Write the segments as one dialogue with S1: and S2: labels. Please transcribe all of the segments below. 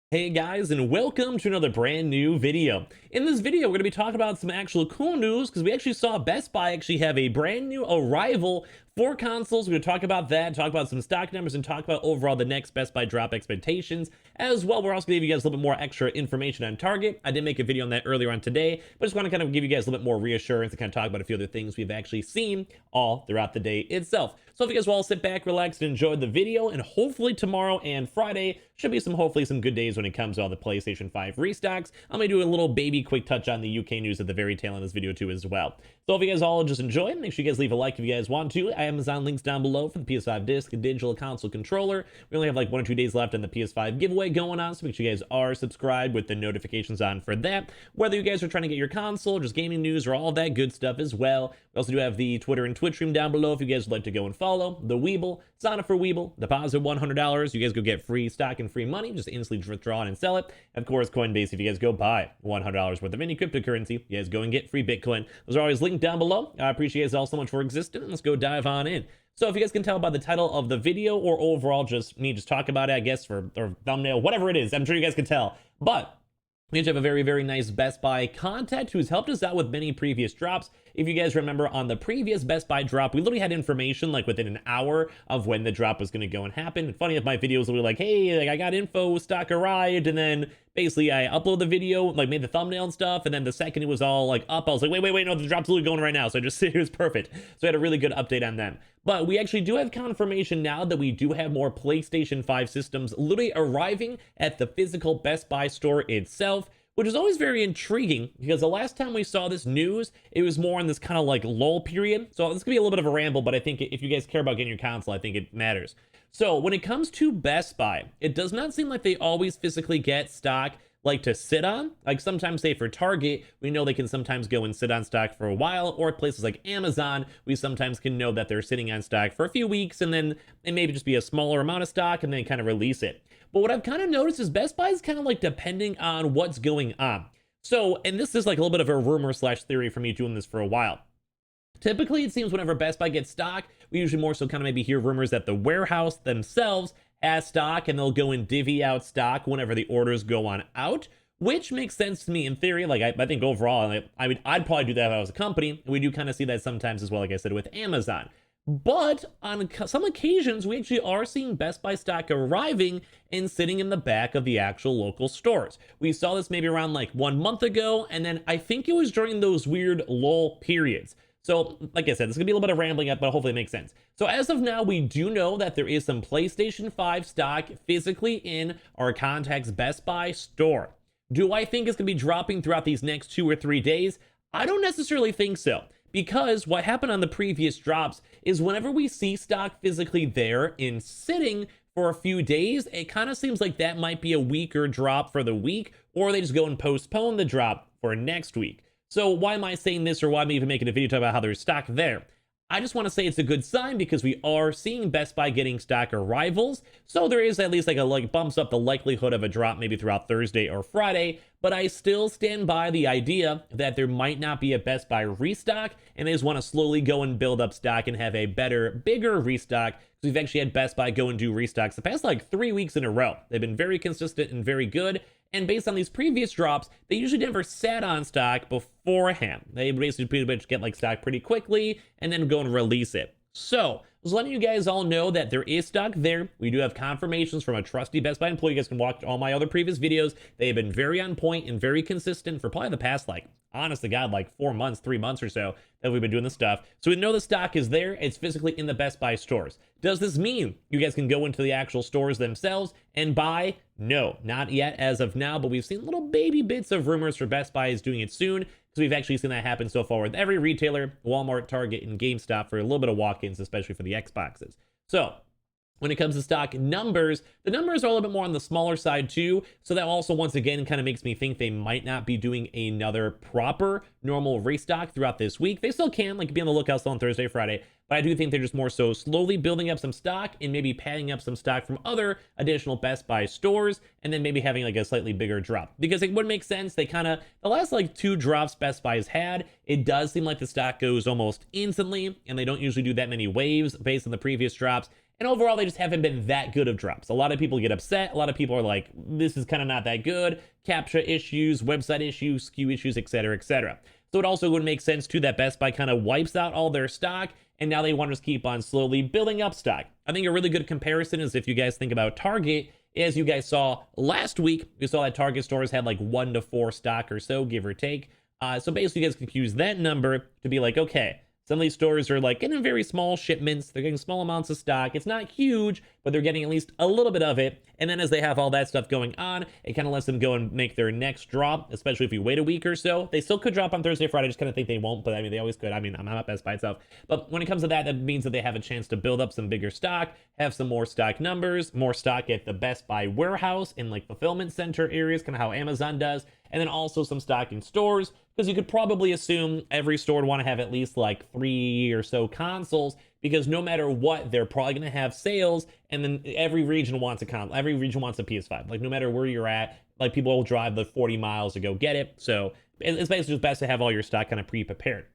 S1: Hey guys, and welcome to another brand new video. In this video, we're going to be talking about some actual cool news because we actually saw Best Buy actually have a brand new arrival for consoles. We're going to talk about that, talk about some stock numbers, and talk about overall the next Best Buy drop expectations as well. We're also going to give you guys a little bit more extra information on Target. I did make a video on that earlier on today, but just want to kind of give you guys a little bit more reassurance and kind of talk about a few other things we've actually seen all throughout the day itself. So if you guys will all sit back, relax, and enjoy the video, and hopefully tomorrow and Friday should be hopefully some good days when it comes to all the PlayStation 5 restocks. I'm going to do a little baby quick touch on the UK news at the very tail end of this video too as well. So if you guys all just enjoy, make sure you guys leave a like if you guys want to. Amazon links down below for the PS5 disc and digital console controller. We only have like 1 or 2 days left in the PS5 giveaway going on, so make sure you guys are subscribed with the notifications on for that. Whether you guys are trying to get your console, just gaming news, or all that good stuff as well. We also do have the Twitter and Twitch stream down below if you guys would like to go and follow. The Weeble, sign up for Weeble, deposit $100. You guys go get free stock and free money, just instantly withdraw it and sell it. Of course, Coinbase, if you guys go buy $100 worth of any cryptocurrency, you guys go and get free Bitcoin. Those are always linked down below. I appreciate you guys all so much for existing. Let's go dive on in. So if you guys can tell by the title of the video or overall just me just talk about it, I guess, or thumbnail, whatever it is, I'm sure you guys can tell. But we have a very, very nice Best Buy contact who's helped us out with many previous drops. If you guys remember on the previous Best Buy drop, we literally had information like within an hour of when the drop was going to go and happen. And funny if my videos were like, hey, like I got info, stock arrived, and then basically I upload the video, like made the thumbnail and stuff, and then the second it was all like up, I was like, wait, no, the drop's literally going right now. So it was perfect. So I had a really good update on them. But we actually do have confirmation now that we do have more PlayStation 5 systems literally arriving at the physical Best Buy store itself, which is always very intriguing because the last time we saw this news, it was more in this kind of like lull period. So this could be a little bit of a ramble, but I think if you guys care about getting your console, I think it matters. So when it comes to Best Buy, it does not seem like they always physically get stock like to sit on. Like sometimes, say for Target, we know they can sometimes go and sit on stock for a while, or places like Amazon, we sometimes can know that they're sitting on stock for a few weeks and then it maybe just be a smaller amount of stock and then kind of release it. But what I've kind of noticed is Best Buy is kind of like depending on what's going on. So, and this is like a little bit of a rumor slash theory for me doing this for a while. Typically, it seems whenever Best Buy gets stock, we usually more so kind of maybe hear rumors that the warehouse themselves has stock and they'll go and divvy out stock whenever the orders go on out, which makes sense to me in theory. Like I think overall, I'd probably do that if I was a company. We do kind of see that sometimes as well, like I said, with Amazon. But on some occasions, we actually are seeing Best Buy stock arriving and sitting in the back of the actual local stores. We saw this maybe around like 1 month ago, and then I think it was during those weird lull periods. So, like I said, this is going to be a little bit of rambling up, but hopefully it makes sense. So as of now, we do know that there is some PlayStation 5 stock physically in our contacts Best Buy store. Do I think it's going to be dropping throughout these next 2 or 3 days? I don't necessarily think so. Because what happened on the previous drops is whenever we see stock physically there and sitting for a few days, it kind of seems like that might be a weaker drop for the week, or they just go and postpone the drop for next week. So why am I saying this, or why am I even making a video talking about how there's stock there? I just want to say it's a good sign because we are seeing Best Buy getting stock arrivals. So there is at least like bumps up the likelihood of a drop maybe throughout Thursday or Friday. But I still stand by the idea that there might not be a Best Buy restock, and they just want to slowly go and build up stock and have a better, bigger restock. Because we've actually had Best Buy go and do restocks the past like 3 weeks in a row. They've been very consistent and very good. And based on these previous drops, they usually never sat on stock beforehand. They basically pretty much get like stock pretty quickly and then go and release it. So, I was letting you guys all know that there is stock there. We do have confirmations from a trusty Best Buy employee. You guys can watch all my other previous videos. They have been very on point and very consistent for probably the past, like, honest to God, like 4 months, 3 months or so that we've been doing this stuff. So we know the stock is there. It's physically in the Best Buy stores. Does this mean you guys can go into the actual stores themselves and buy? No, not yet as of now, but we've seen little baby bits of rumors for Best Buy is doing it soon. So we've actually seen that happen so far with every retailer, Walmart, Target, and GameStop for a little bit of walk-ins, especially for the Xboxes. So when it comes to stock numbers, the numbers are a little bit more on the smaller side too. So that also, once again, kind of makes me think they might not be doing another proper normal restock throughout this week. They still can, like, be on the lookout still on Thursday, Friday. But I do think they're just more so slowly building up some stock and maybe padding up some stock from other additional Best Buy stores, and then maybe having like a slightly bigger drop. Because it would make sense. They kind of, the last like 2 drops Best Buy has had, it does seem like the stock goes almost instantly, and they don't usually do that many waves based on the previous drops. And overall, they just haven't been that good of drops. A lot of people get upset. A lot of people are like, this is kind of not that good. Captcha issues, website issues, SKU issues, etc., etc. So it also would make sense too that Best Buy kind of wipes out all their stock, and now they want to just keep on slowly building up stock. I think a really good comparison is if you guys think about Target. As you guys saw last week, we saw that Target stores had like 1 to 4 stock or so, give or take. So basically, you guys can use that number to be like, okay, some of these stores are like getting very small shipments. They're getting small amounts of stock. It's not huge, but they're getting at least a little bit of it. And then as they have all that stuff going on, it kind of lets them go and make their next drop, especially if you wait a week or so. They still could drop on Thursday, Friday. I just kind of think they won't, but I mean, they always could. I mean, I'm not Best Buy itself. But when it comes to that, that means that they have a chance to build up some bigger stock, have some more stock numbers, more stock at the Best Buy warehouse in like fulfillment center areas, kind of how Amazon does, and then also some stock in stores, because you could probably assume every store would want to have at least like 3 or so consoles, because no matter what, they're probably going to have sales, and then every region wants a console, every region wants a PS5. Like no matter where you're at, like people will drive the 40 miles to go get it. So it's basically just best to have all your stock kind of pre-prepared.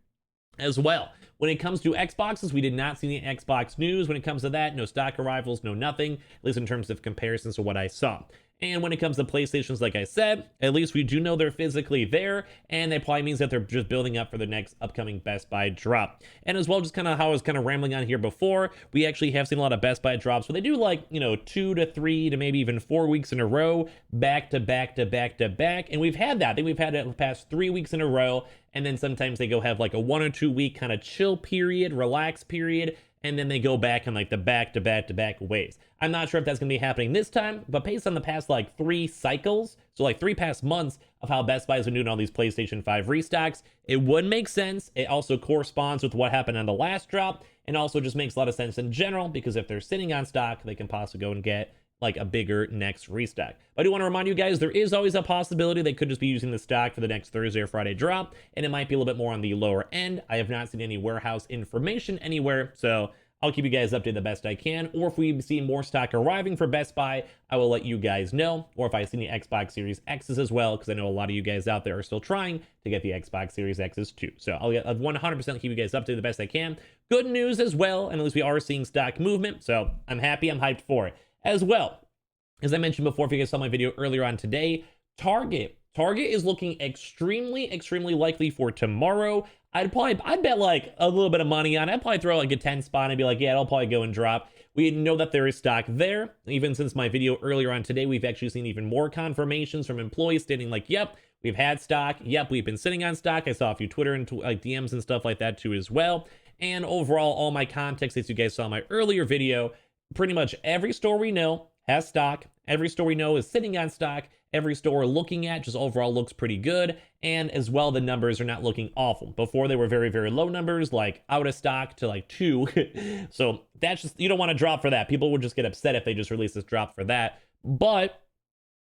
S1: As well, when it comes to Xboxes, we did not see any Xbox news. When it comes to that, no stock arrivals, no nothing, at least in terms of comparisons to what I saw. And when it comes to PlayStations, like I said, at least we do know they're physically there, and that probably means that they're just building up for the next upcoming Best Buy drop. And as well, just kind of how I was kind of rambling on here before, we actually have seen a lot of Best Buy drops, but they do like, 2 to 3 to maybe even 4 weeks in a row, back to back to back to back. And we've had that. I think we've had it the past 3 weeks in a row. And then sometimes they go have like a 1 or 2 week kind of chill period, relax period, and then they go back in like the back to back to back waves. I'm not sure if that's going to be happening this time, but based on the past like 3 cycles, so like 3 past months of how Best Buy has been doing all these PlayStation 5 restocks, it would make sense. It also corresponds with what happened on the last drop, and also just makes a lot of sense in general, because if they're sitting on stock, they can possibly go and get like a bigger next restock. But I do want to remind you guys, there is always a possibility they could just be using the stock for the next Thursday or Friday drop, and it might be a little bit more on the lower end. I have not seen any warehouse information anywhere, so I'll keep you guys updated the best I can. Or if we see more stock arriving for Best Buy, I will let you guys know. Or if I see any Xbox Series X's as well, because I know a lot of you guys out there are still trying to get the Xbox Series X's too. So I'll 100% keep you guys updated the best I can. Good news as well, and at least we are seeing stock movement, so I'm happy, I'm hyped for it. As well, as I mentioned before, if you guys saw my video earlier on today, Target is looking extremely likely for tomorrow. I'd bet like a little bit of money on it. I'd probably throw like a 10 spot and be like, yeah, it'll probably go and drop. We know that there is stock there. Even since my video earlier on today, we've actually seen even more confirmations from employees stating like, yep, we've had stock. Yep, we've been sitting on stock. I saw a few Twitter and like DMs and stuff like that too as well. And overall, all my context that you guys saw in my earlier video, pretty much every store we know has stock. Every store we know is sitting on stock. Every store we're looking at just overall looks pretty good. And as well, the numbers are not looking awful. Before they were very low numbers, like out of stock to like 2. So that's just, you don't want to drop for that. People would just get upset if they just release this drop for that. But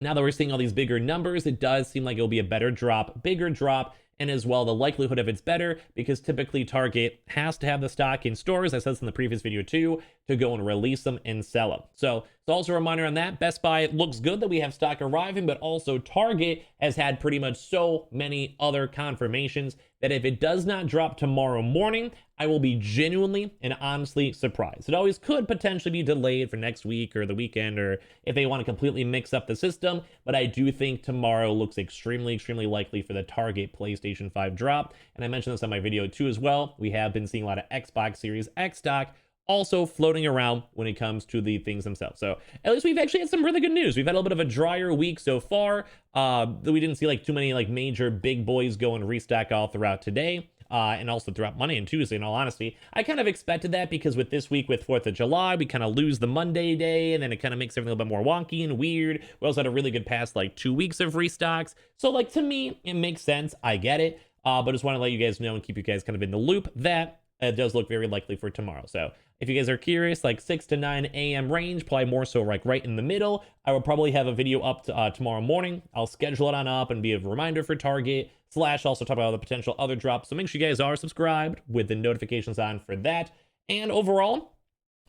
S1: now that we're seeing all these bigger numbers, it does seem like it'll be a better drop, bigger drop. And as well, the likelihood of it's better, because typically Target has to have the stock in stores, I said this in the previous video too, to go and release them and sell them. So it's also a reminder on that. Best Buy, it looks good that we have stock arriving, but also Target has had pretty much so many other confirmations that if it does not drop tomorrow morning, I will be genuinely and honestly surprised. It always could potentially be delayed for next week or the weekend, or if they want to completely mix up the system, but I do think tomorrow looks extremely likely for the Target PlayStation 5 drop. And I mentioned this on my video too as well. We have been seeing a lot of Xbox Series X stock also floating around when it comes to the things themselves. So at least we've actually had some really good news. We've had a little bit of a drier week so far. We didn't see like too many like major big boys go and restock all throughout today. And also throughout Monday and Tuesday, in all honesty. I kind of expected that, because with this week with 4th of July, we kind of lose the Monday day, and then it kind of makes everything a little bit more wonky and weird. We also had a really good past like 2 weeks of restocks. So like, to me, it makes sense. I get it. But just want to let you guys know and keep you guys kind of in the loop that it does look very likely for tomorrow. So if you guys are curious, like 6 to 9 a.m. range, probably more so like right in the middle, I will probably have a video up to, tomorrow morning. I'll schedule it on up and be a reminder for Target, / also talk about the potential other drops. So make sure you guys are subscribed with the notifications on for that. And overall,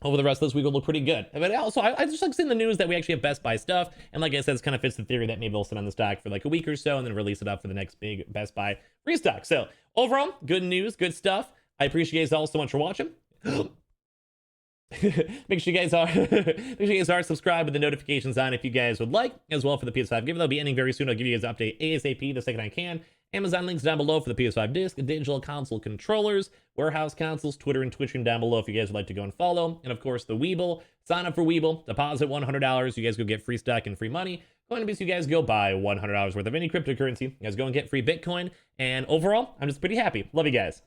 S1: over the rest of this week will look pretty good. But also, I just like seeing the news that we actually have Best Buy stuff. And like I said, this kind of fits the theory that maybe they'll sit on the stock for like a week or so and then release it up for the next big Best Buy restock. So overall, good news, good stuff. I appreciate you guys all so much for watching. Make sure you guys are make sure you guys are subscribed with the notifications on if you guys would like, as well for the PS5 giveaway. That'll be ending very soon. I'll give you guys an update ASAP the second I can. Amazon links down below for the PS5 disc, digital console controllers, warehouse consoles, Twitter and Twitch down below if you guys would like to go and follow. And of course, the Weeble. Sign up for Weeble, deposit $100. You guys go get free stock and free money. Coinbase, you guys go buy $100 worth of any cryptocurrency. You guys go and get free Bitcoin. And overall, I'm just pretty happy. Love you guys.